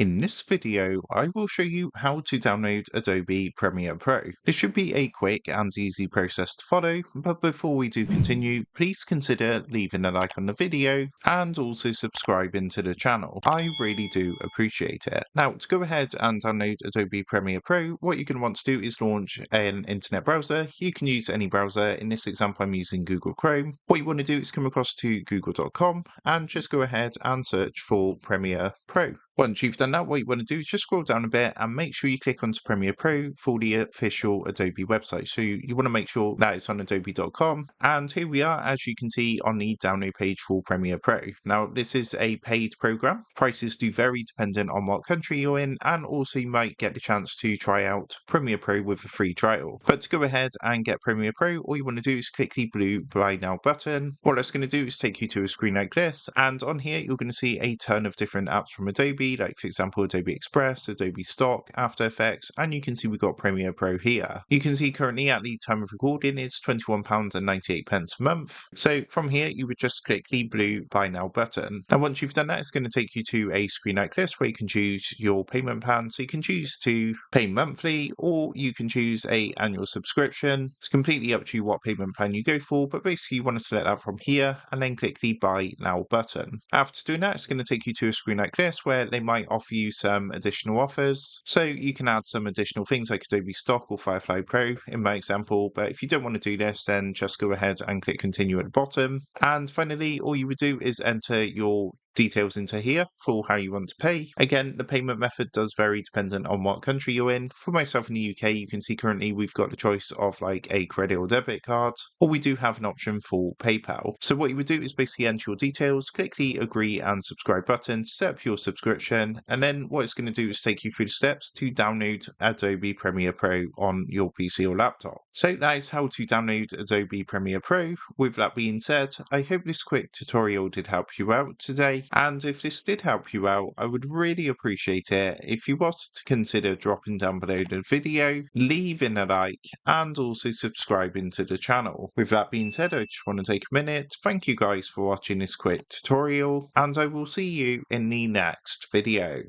In this video, I will show you how to download Adobe Premiere Pro. This should be a quick and easy process to follow, but before we do continue, please consider leaving a like on the video and also subscribing to the channel. I really do appreciate it. Now, to go ahead and download Adobe Premiere Pro, what you're going to want to do is launch an internet browser. You can use any browser. In this example, I'm using Google Chrome. What you want to do is come across to google.com and just go ahead and search for Premiere Pro. Once you've done that, what you want to do is just scroll down a bit and make sure you click onto Premiere Pro for the official Adobe website. So you want to make sure that it's on adobe.com. And here we are, as you can see on the download page for Premiere Pro. Now, this is a paid program. Prices do vary depending on what country you're in, and also you might get the chance to try out Premiere Pro with a free trial. But to go ahead and get Premiere Pro, all you want to do is click the blue Buy Now button. What that's going to do is take you to a screen like this, and on here you're going to see a ton of different apps from Adobe, like for example Adobe Express, Adobe Stock, After Effects, and you can see we've got Premiere Pro here. You can see currently at the time of recording it's £21.98 a month. So from here you would just click the blue Buy Now button. Now once you've done that, it's going to take you to a screen like this where you can choose your payment plan. So you can choose to pay monthly or you can choose a annual subscription. It's completely up to you what payment plan you go for, but basically you want to select that from here and then click the Buy Now button. After doing that, it's going to take you to a screen like this where they might offer you some additional offers. So you can add some additional things like Adobe Stock or Firefly Pro in my example, but if you don't want to do this, then just go ahead and click continue at the bottom. And finally, all you would do is enter your details into here for how you want to pay. Again, the payment method does vary dependent on what country you're in. For myself in the UK, you can see currently we've got the choice of like a credit or debit card, or we do have an option for PayPal. So what you would do is basically enter your details, click the agree and subscribe button, set up your subscription, and then what it's going to do is take you through the steps to download Adobe Premiere Pro on your PC or laptop. So that is how to download Adobe Premiere Pro. With that being said, I hope this quick tutorial did help you out today. And if this did help you out, I would really appreciate it if you was to consider dropping down below the video, leaving a like, and also subscribing to the channel. With that being said, I just want to take a minute. Thank you guys for watching this quick tutorial, and I will see you in the next video.